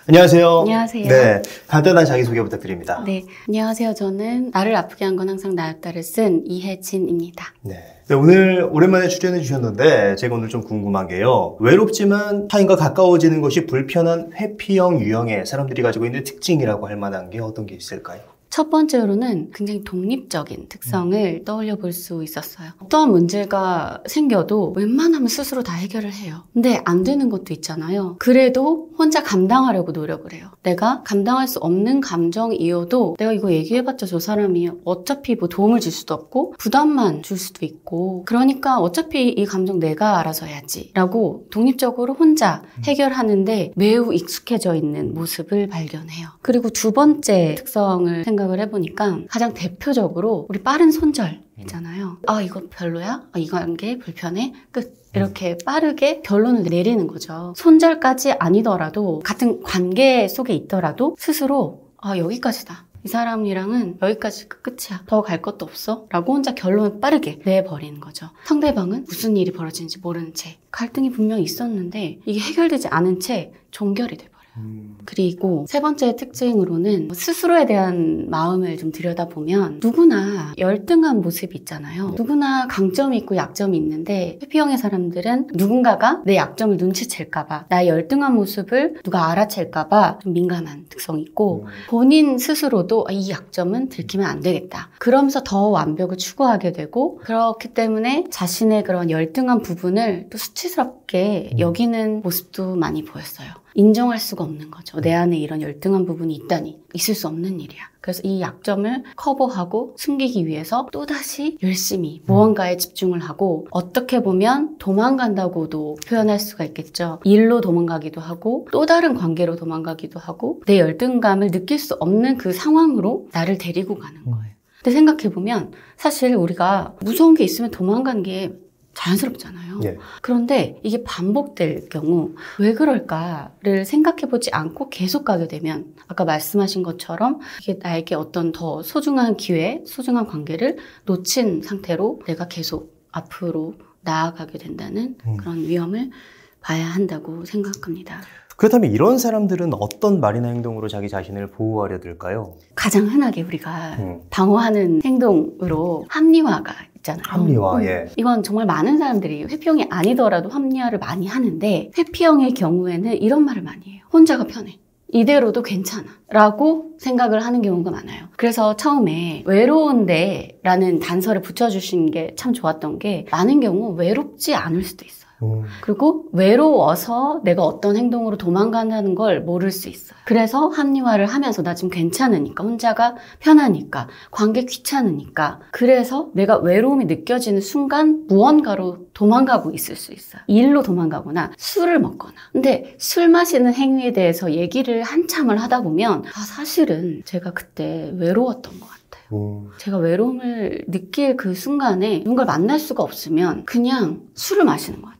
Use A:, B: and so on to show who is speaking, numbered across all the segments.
A: 안녕하세요.
B: 안녕하세요.
A: 네, 간단한 자기소개 부탁드립니다.
B: 네, 안녕하세요. 저는 나를 아프게 한 건 항상 나였다를 쓴 이혜진입니다.
A: 네. 오늘 오랜만에 출연해 주셨는데 제가 오늘 좀 궁금한 게요. 외롭지만 타인과 가까워지는 것이 불편한 회피형 유형의 사람들이 가지고 있는 특징이라고 할 만한 게 어떤 게 있을까요?
B: 첫 번째로는 굉장히 독립적인 특성을 떠올려 볼 수 있었어요. 어떠한 문제가 생겨도 웬만하면 스스로 다 해결을 해요. 근데 안 되는 것도 있잖아요. 그래도 혼자 감당하려고 노력을 해요. 내가 감당할 수 없는 감정이어도 내가 이거 얘기해봤자 저 사람이 어차피 뭐 도움을 줄 수도 없고 부담만 줄 수도 있고 그러니까 어차피 이 감정 내가 알아서 해야지 라고 독립적으로 혼자 해결하는데 매우 익숙해져 있는 모습을 발견해요. 그리고 두 번째 특성을 생각을 해보니까 가장 대표적으로 우리 빠른 손절 있잖아요. 아 이거 별로야? 아, 이 관계 불편해? 끝. 이렇게 빠르게 결론을 내리는 거죠. 손절까지 아니더라도 같은 관계 속에 있더라도 스스로 아 여기까지다. 이 사람이랑은 여기까지 끝이야. 더 갈 것도 없어. 라고 혼자 결론을 빠르게 내버리는 거죠. 상대방은 무슨 일이 벌어지는지 모르는 채 갈등이 분명히 있었는데 이게 해결되지 않은 채 종결이 돼버려요. 그리고 세 번째 특징으로는 스스로에 대한 마음을 좀 들여다보면 누구나 열등한 모습이 있잖아요. 누구나 강점이 있고 약점이 있는데 회피형의 사람들은 누군가가 내 약점을 눈치챌까봐 나의 열등한 모습을 누가 알아챌까봐 좀 민감한 특성이 있고 본인 스스로도 이 약점은 들키면 안 되겠다. 그러면서 더 완벽을 추구하게 되고 그렇기 때문에 자신의 그런 열등한 부분을 또 수치스럽게 여기는 모습도 많이 보였어요. 인정할 수가 없는 거죠. 내 안에 이런 열등한 부분이 있다니 있을 수 없는 일이야. 그래서 이 약점을 커버하고 숨기기 위해서 또다시 열심히 무언가에 집중을 하고 어떻게 보면 도망간다고도 표현할 수가 있겠죠. 일로 도망가기도 하고 또 다른 관계로 도망가기도 하고 내 열등감을 느낄 수 없는 그 상황으로 나를 데리고 가는 거예요. 근데 생각해보면 사실 우리가 무서운 게 있으면 도망가는 게 자연스럽잖아요. 예. 그런데 이게 반복될 경우 왜 그럴까를 생각해보지 않고 계속 가게 되면 아까 말씀하신 것처럼 이게 나에게 어떤 더 소중한 기회, 소중한 관계를 놓친 상태로 내가 계속 앞으로 나아가게 된다는 그런 위험을 봐야 한다고 생각합니다.
A: 그렇다면 이런 사람들은 어떤 말이나 행동으로 자기 자신을 보호하려 들까요?
B: 가장 흔하게 우리가 방어하는 행동으로 합리화가 있잖아요.
A: 합리화, 예.
B: 이건 정말 많은 사람들이 회피형이 아니더라도 합리화를 많이 하는데 회피형의 경우에는 이런 말을 많이 해요. 혼자가 편해. 이대로도 괜찮아. 라고 생각을 하는 경우가 많아요. 그래서 처음에 외로운데 라는 단서를 붙여주신 게 참 좋았던 게 많은 경우 외롭지 않을 수도 있어요. 그리고 외로워서 내가 어떤 행동으로 도망간다는 걸 모를 수 있어요. 그래서 합리화를 하면서 나 지금 괜찮으니까 혼자가 편하니까 관계 귀찮으니까 그래서 내가 외로움이 느껴지는 순간 무언가로 도망가고 있을 수 있어요. 일로 도망가거나 술을 먹거나. 근데 술 마시는 행위에 대해서 얘기를 한참을 하다 보면 사실은 제가 그때 외로웠던 것 같아요. 제가 외로움을 느낄 그 순간에 누군가를 만날 수가 없으면 그냥 술을 마시는 것 같아요.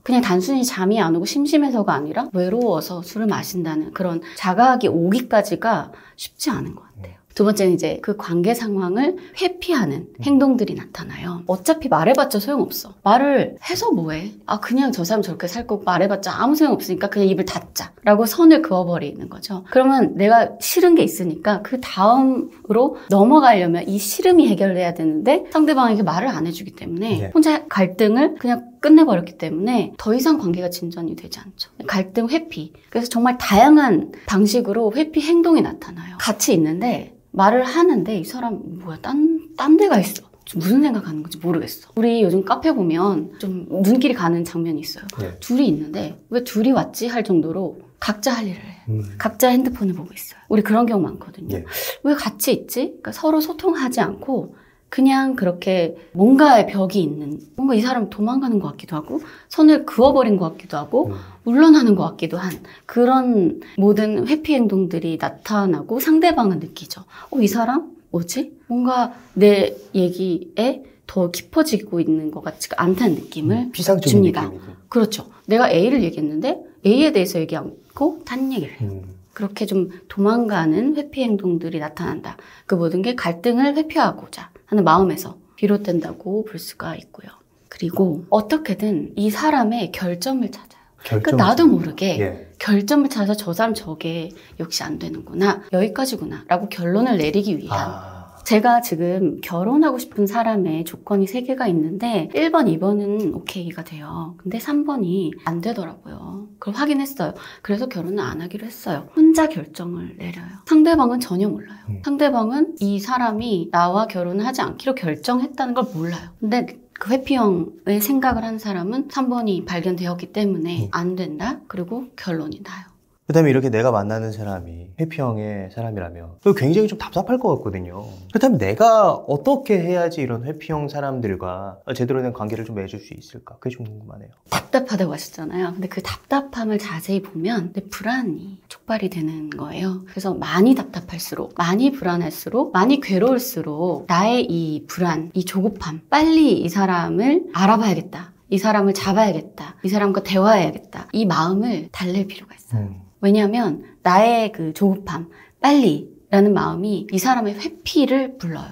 B: 그냥 단순히 잠이 안 오고 심심해서가 아니라 외로워서 술을 마신다는 그런 자각이 오기까지가 쉽지 않은 것 같아요. 두 번째는 이제 그 관계 상황을 회피하는 행동들이 나타나요. 어차피 말해봤자 소용없어. 말을 해서 뭐해? 아 그냥 저 사람 저렇게 살 거고 말해봤자 아무 소용없으니까 그냥 입을 닫자 라고 선을 그어버리는 거죠. 그러면 내가 싫은 게 있으니까 그 다음으로 넘어가려면 이 싫음이 해결돼야 되는데 상대방에게 말을 안 해주기 때문에 혼자 갈등을 그냥 끝내버렸기 때문에 더 이상 관계가 진전이 되지 않죠. 갈등 회피. 그래서 정말 다양한 방식으로 회피 행동이 나타나요. 같이 있는데 말을 하는데 이 사람 뭐야 딴 데가 있어. 무슨 생각하는 건지 모르겠어. 우리 요즘 카페 보면 좀 눈길이 가는 장면이 있어요. 둘이 있는데 왜 둘이 왔지 할 정도로 각자 할 일을 해요. 각자 핸드폰을 보고 있어요. 우리 그런 경우 많거든요. 왜 같이 있지? 그러니까 서로 소통하지 않고 그냥 그렇게 뭔가의 벽이 있는 뭔가 이 사람 도망가는 것 같기도 하고 선을 그어버린 것 같기도 하고 물러나는 것 같기도 한 그런 모든 회피 행동들이 나타나고 상대방은 느끼죠. 이 사람? 뭐지? 뭔가 내 얘기에 더 깊어지고 있는 것 같지가 않다는 느낌을 줍니다. 느낌이죠. 그렇죠. 내가 A를 얘기했는데 A에 대해서 얘기 않고 딴 얘기를 해요. 그렇게 좀 도망가는 회피 행동들이 나타난다. 그 모든 게 갈등을 회피하고자 하는 마음에서 비롯된다고 볼 수가 있고요. 그리고 어떻게든 이 사람의 결점을 찾아요. 그러니까 나도 모르게
A: 예.
B: 결점을 찾아 저 사람 저게 역시 안 되는구나, 여기까지구나 라고 결론을 내리기 위한. 제가 지금 결혼하고 싶은 사람의 조건이 3개가 있는데 1번, 2번은 오케이가 돼요. 근데 3번이 안 되더라고요. 그걸 확인했어요. 그래서 결혼을 안 하기로 했어요. 혼자 결정을 내려요. 상대방은 전혀 몰라요. 상대방은 이 사람이 나와 결혼을 하지 않기로 결정했다는 걸 몰라요. 근데 그 회피형의 생각을 한 사람은 3번이 발견되었기 때문에 안 된다? 그리고 결론이 나요.
A: 그 다음에 이렇게 내가 만나는 사람이 회피형의 사람이라면 굉장히 좀 답답할 것 같거든요. 그렇다면 내가 어떻게 해야지 이런 회피형 사람들과 제대로 된 관계를 좀 맺을 수 있을까? 그게 좀 궁금하네요.
B: 답답하다고 하셨잖아요. 근데 그 답답함을 자세히 보면 내 불안이 촉발이 되는 거예요. 그래서 많이 답답할수록, 많이 불안할수록, 많이 괴로울수록 나의 이 불안, 이 조급함, 빨리 이 사람을 알아봐야겠다, 이 사람을 잡아야겠다, 이 사람과 대화해야겠다, 이 마음을 달랠 필요가 있어요. 왜냐하면 나의 그 조급함, 빨리라는 마음이 이 사람의 회피를 불러요.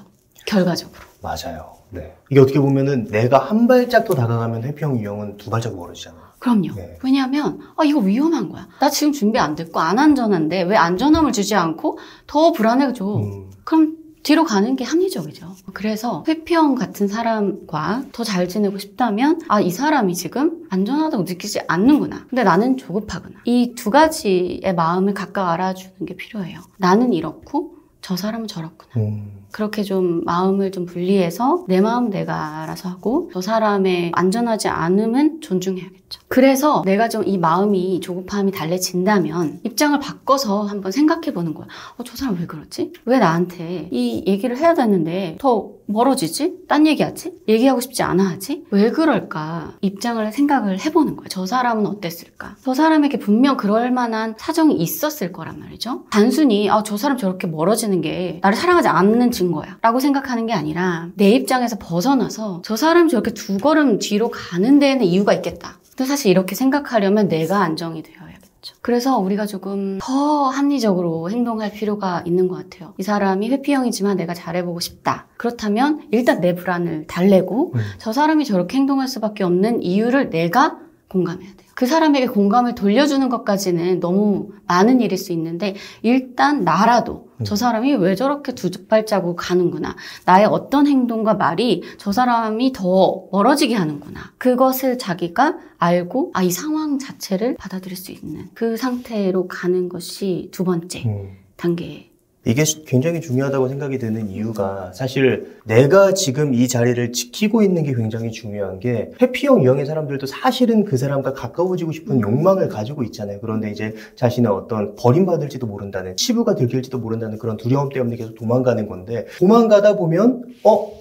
B: 결과적으로.
A: 맞아요. 네. 이게 어떻게 보면은 내가 한 발짝 더 다가가면 회피형 유형은 2발짝 멀어지잖아요.
B: 그럼요.
A: 네.
B: 왜냐하면 이거 위험한 거야. 나 지금 준비 안 됐고 안 안전한데 왜 안전함을 주지 않고 더 불안해져. 그럼 뒤로 가는 게 합리적이죠. 그래서 회피형 같은 사람과 더 잘 지내고 싶다면 이 사람이 지금 안전하다고 느끼지 않는구나. 근데 나는 조급하구나. 이 2가지의 마음을 각각 알아주는 게 필요해요. 나는 이렇고 저 사람은 저렇구나. 그렇게 좀 마음을 좀 분리해서 내 마음 내가 알아서 하고 저 사람의 안전하지 않음은 존중해야겠죠. 그래서 내가 좀 이 마음이 조급함이 달래진다면 입장을 바꿔서 한번 생각해 보는 거야. 저 사람 왜 그러지? 왜 나한테 이 얘기를 해야 되는데 더 멀어지지? 딴 얘기하지? 얘기하고 싶지 않아 하지? 왜 그럴까? 입장을 생각을 해보는 거야. 저 사람은 어땠을까? 저 사람에게 분명 그럴 만한 사정이 있었을 거란 말이죠. 단순히 저 사람 저렇게 멀어지는 게 나를 사랑하지 않는 증거야 라고 생각하는 게 아니라 내 입장에서 벗어나서 저 사람이 저렇게 2걸음 뒤로 가는 데에는 이유가 있겠다. 근데 사실 이렇게 생각하려면 내가 안정이 되어야겠죠. 그래서 우리가 조금 더 합리적으로 행동할 필요가 있는 것 같아요. 이 사람이 회피형이지만 내가 잘해보고 싶다. 그렇다면 일단 내 불안을 달래고 저 사람이 저렇게 행동할 수밖에 없는 이유를 내가 공감해야 돼요. 그 사람에게 공감을 돌려주는 것까지는 너무 많은 일일 수 있는데 일단 나라도 저 사람이 왜 저렇게 2발자국 가는구나. 나의 어떤 행동과 말이 저 사람이 더 멀어지게 하는구나. 그것을 자기가 알고 이 상황 자체를 받아들일 수 있는 그 상태로 가는 것이 2번째 단계예요.
A: 이게 굉장히 중요하다고 생각이 드는 이유가 사실 내가 지금 이 자리를 지키고 있는 게 굉장히 중요한 게 회피형 유형의 사람들도 사실은 그 사람과 가까워지고 싶은 욕망을 가지고 있잖아요. 그런데 이제 자신의 어떤 버림받을지도 모른다는, 치부가 들킬지도 모른다는 그런 두려움 때문에 계속 도망가는 건데 도망가다 보면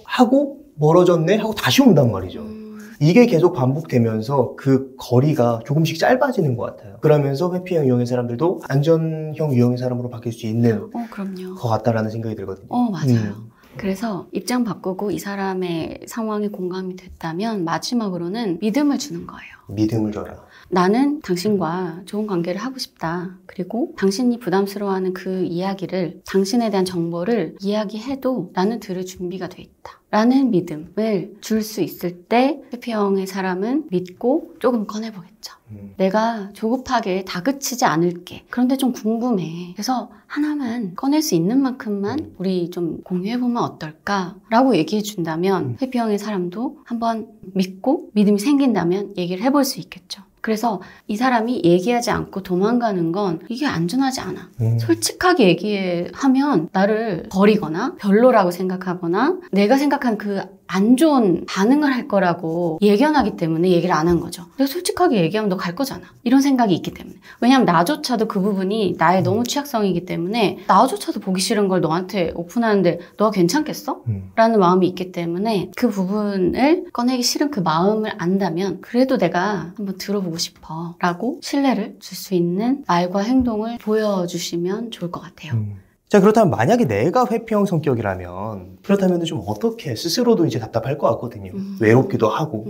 A: 하고 멀어졌네 하고 다시 온단 말이죠. 이게 계속 반복되면서 그 거리가 조금씩 짧아지는 것 같아요. 그러면서 회피형 유형의 사람들도 안전형 유형의 사람으로 바뀔 수 있는
B: 그럼요.
A: 것 같다라는 생각이 들거든요.
B: 맞아요. 그래서 입장 바꾸고 이 사람의 상황에 공감이 됐다면 마지막으로는 믿음을 주는 거예요.
A: 믿음을 줘라.
B: 나는 당신과 좋은 관계를 하고 싶다. 그리고 당신이 부담스러워하는 그 이야기를, 당신에 대한 정보를 이야기해도 나는 들을 준비가 돼 있다. 라는 믿음을 줄 수 있을 때 회피형의 사람은 믿고 조금 꺼내보겠죠. 내가 조급하게 다그치지 않을게. 그런데 좀 궁금해. 그래서 하나만 꺼낼 수 있는 만큼만 우리 좀 공유해보면 어떨까? 라고 얘기해준다면 회피형의 사람도 한번 믿고 믿음이 생긴다면 얘기를 해볼 수 있겠죠. 그래서 이 사람이 얘기하지 않고 도망가는 건 이게 안전하지 않아. 솔직하게 얘기하면 나를 버리거나 별로라고 생각하거나 내가 생각한 그 안 좋은 반응을 할 거라고 예견하기 때문에 얘기를 안 한 거죠. 내가 솔직하게 얘기하면 너 갈 거잖아. 이런 생각이 있기 때문에. 왜냐하면 나조차도 그 부분이 나의 너무 취약성이기 때문에 나조차도 보기 싫은 걸 너한테 오픈하는데 너가 괜찮겠어? 라는 마음이 있기 때문에 그 부분을 꺼내기 싫은 그 마음을 안다면 그래도 내가 한번 들어보고 싶어 라고 신뢰를 줄 수 있는 말과 행동을 보여주시면 좋을 것 같아요.
A: 자, 그렇다면 만약에 내가 회피형 성격이라면 그렇다면 좀 어떻게 스스로도 이제 답답할 것 같거든요. 외롭기도 하고.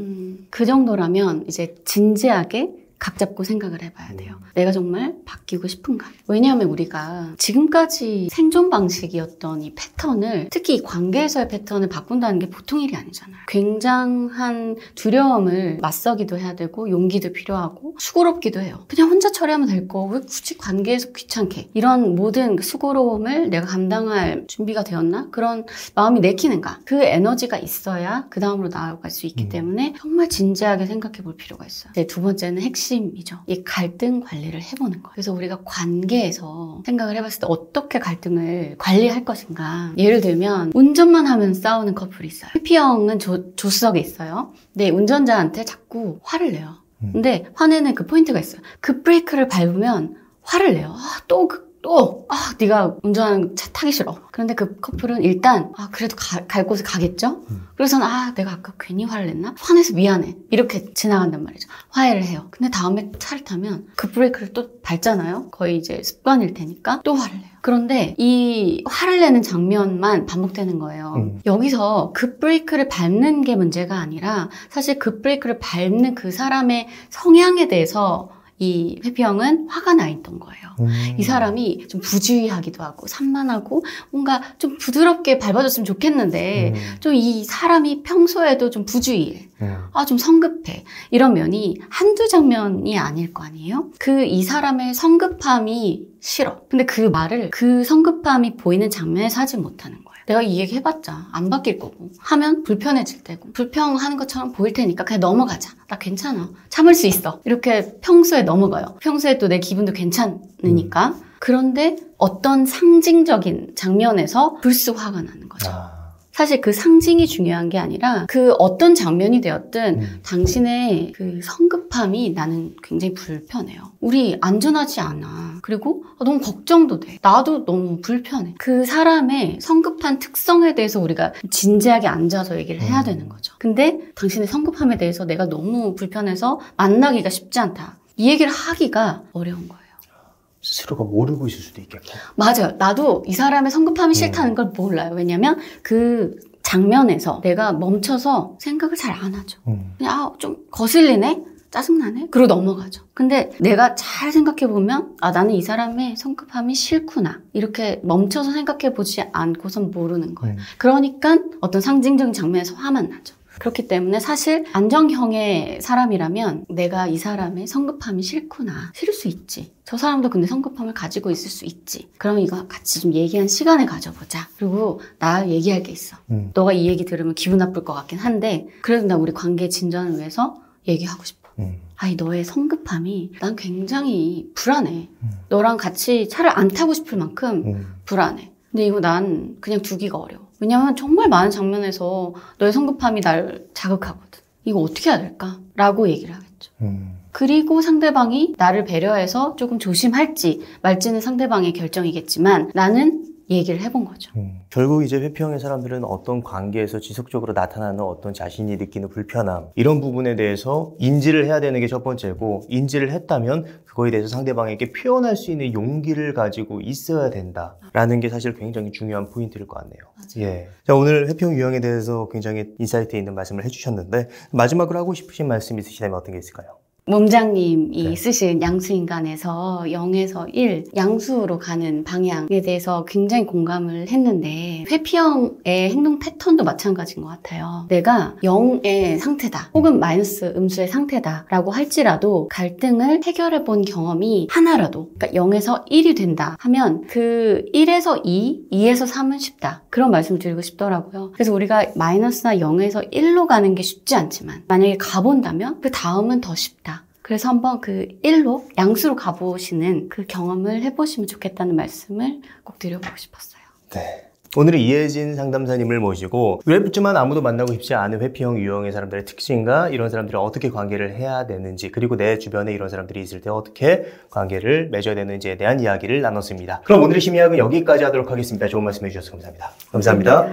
B: 그 정도라면 이제 진지하게 각 잡고 생각을 해봐야 돼요. 내가 정말 바뀌고 싶은가? 왜냐하면 우리가 지금까지 생존 방식이었던 이 패턴을, 특히 이 관계에서의 패턴을 바꾼다는 게 보통 일이 아니잖아요. 굉장한 두려움을 맞서기도 해야 되고 용기도 필요하고 수고롭기도 해요. 그냥 혼자 처리하면 될 거 왜 굳이 관계에서 귀찮게, 이런 모든 수고로움을 내가 감당할 준비가 되었나? 그런 마음이 내키는가? 그 에너지가 있어야 그 다음으로 나아갈 수 있기 때문에 정말 진지하게 생각해 볼 필요가 있어요. 두 번째는 핵심이죠. 이 갈등 관리를 해보는 거예요. 그래서 우리가 관계에서 생각을 해봤을 때 어떻게 갈등을 관리할 것인가. 예를 들면 운전만 하면 싸우는 커플이 있어요. 회피형은 조수석에 있어요. 근데 운전자한테 자꾸 화를 내요. 근데 화내는 그 포인트가 있어요. 그 브레이크를 밟으면 화를 내요. 네가 운전하는 차 타기 싫어. 그런데 그 커플은 일단 그래도 갈 곳에 가겠죠? 그래서는 내가 아까 괜히 화를 냈나? 화내서 미안해. 이렇게 지나간단 말이죠. 화해를 해요. 근데 다음에 차를 타면 그 브레이크를 또 밟잖아요. 거의 이제 습관일 테니까 또 화를 내요. 그런데 이 화를 내는 장면만 반복되는 거예요. 여기서 그 브레이크를 밟는 게 문제가 아니라 사실 그 브레이크를 밟는 그 사람의 성향에 대해서 이 회피형은 화가 나 있던 거예요. 이 사람이 좀 부주의하기도 하고 산만하고 뭔가 좀 부드럽게 밟아줬으면 좋겠는데 좀 이 사람이 평소에도 좀 부주의해. 좀 성급해. 이런 면이 한두 장면이 아닐 거 아니에요? 이 사람의 성급함이 싫어. 근데 그 말을 그 성급함이 보이는 장면에서 하지 못하는 거예요. 내가 이 얘기 해봤자 안 바뀔 거고 하면 불편해질 테고 불평하는 것처럼 보일 테니까 그냥 넘어가자. 나 괜찮아. 참을 수 있어. 이렇게 평소에 넘어가요. 평소에 또 내 기분도 괜찮으니까. 그런데 어떤 상징적인 장면에서 불쑥 화가 나는 거죠. 사실 그 상징이 중요한 게 아니라 그 어떤 장면이 되었든 당신의 그 성급함이 나는 굉장히 불편해요. 우리 안전하지 않아. 그리고 너무 걱정도 돼. 나도 너무 불편해. 그 사람의 성급한 특성에 대해서 우리가 진지하게 앉아서 얘기를 해야 되는 거죠. 근데 당신의 성급함에 대해서 내가 너무 불편해서 만나기가 쉽지 않다. 이 얘기를 하기가 어려운 거예요.
A: 스스로가 모르고 있을 수도 있겠고.
B: 맞아요. 나도 이 사람의 성급함이 싫다는 걸 몰라요. 왜냐면 그 장면에서 내가 멈춰서 생각을 잘 안 하죠. 그냥 좀 거슬리네? 짜증나네? 그러고 넘어가죠. 근데 내가 잘 생각해보면 나는 이 사람의 성급함이 싫구나. 이렇게 멈춰서 생각해보지 않고선 모르는 거예요. 그러니까 어떤 상징적인 장면에서 화만 나죠. 그렇기 때문에 사실 안정형의 사람이라면 내가 이 사람의 성급함이 싫구나. 싫을 수 있지. 저 사람도 근데 성급함을 가지고 있을 수 있지. 그러면 이거 같이 좀 얘기한 시간을 가져보자. 그리고 나 얘기할 게 있어. 너가 이 얘기 들으면 기분 나쁠 것 같긴 한데 그래도 나 우리 관계 진전을 위해서 얘기하고 싶어. 너의 성급함이 난 굉장히 불안해. 너랑 같이 차를 안 타고 싶을 만큼 불안해. 근데 이거 난 그냥 두기가 어려워. 왜냐면 정말 많은 장면에서 너의 성급함이 날 자극하거든. 이거 어떻게 해야 될까? 라고 얘기를 하겠죠. 그리고 상대방이 나를 배려해서 조금 조심할지 말지는 상대방의 결정이겠지만 나는 얘기를 해본 거죠.
A: 결국 이제 회피형의 사람들은 어떤 관계에서 지속적으로 나타나는 어떤 자신이 느끼는 불편함, 이런 부분에 대해서 인지를 해야 되는 게 첫 번째고, 인지를 했다면 그거에 대해서 상대방에게 표현할 수 있는 용기를 가지고 있어야 된다라는 게 사실 굉장히 중요한 포인트일 것 같네요. 예. 자, 오늘 회피형 유형에 대해서 굉장히 인사이트 있는 말씀을 해주셨는데 마지막으로 하고 싶으신 말씀 있으시다면 어떤 게 있을까요?
B: 몸장님이 쓰신 양수인간에서 0에서 1 양수로 가는 방향에 대해서 굉장히 공감을 했는데 회피형의 행동 패턴도 마찬가지인 것 같아요. 내가 0의 상태다 혹은 마이너스 음수의 상태다 라고 할지라도 갈등을 해결해 본 경험이 하나라도, 그러니까 0에서 1이 된다 하면 그 1에서 2, 2에서 3은 쉽다, 그런 말씀을 드리고 싶더라고요. 그래서 우리가 마이너스나 0에서 1로 가는 게 쉽지 않지만 만약에 가본다면 그 다음은 더 쉽다. 그래서 한번 그 1로 양수로 가보시는 그 경험을 해보시면 좋겠다는 말씀을 꼭 드려보고 싶었어요.
A: 네. 오늘은 이혜진 상담사님을 모시고 외롭지만 아무도 만나고 싶지 않은 회피형 유형의 사람들의 특징과 이런 사람들이 어떻게 관계를 해야 되는지, 그리고 내 주변에 이런 사람들이 있을 때 어떻게 관계를 맺어야 되는지에 대한 이야기를 나눴습니다. 그럼 오늘의 심리학은 여기까지 하도록 하겠습니다. 좋은 말씀 해주셔서 감사합니다. 감사합니다.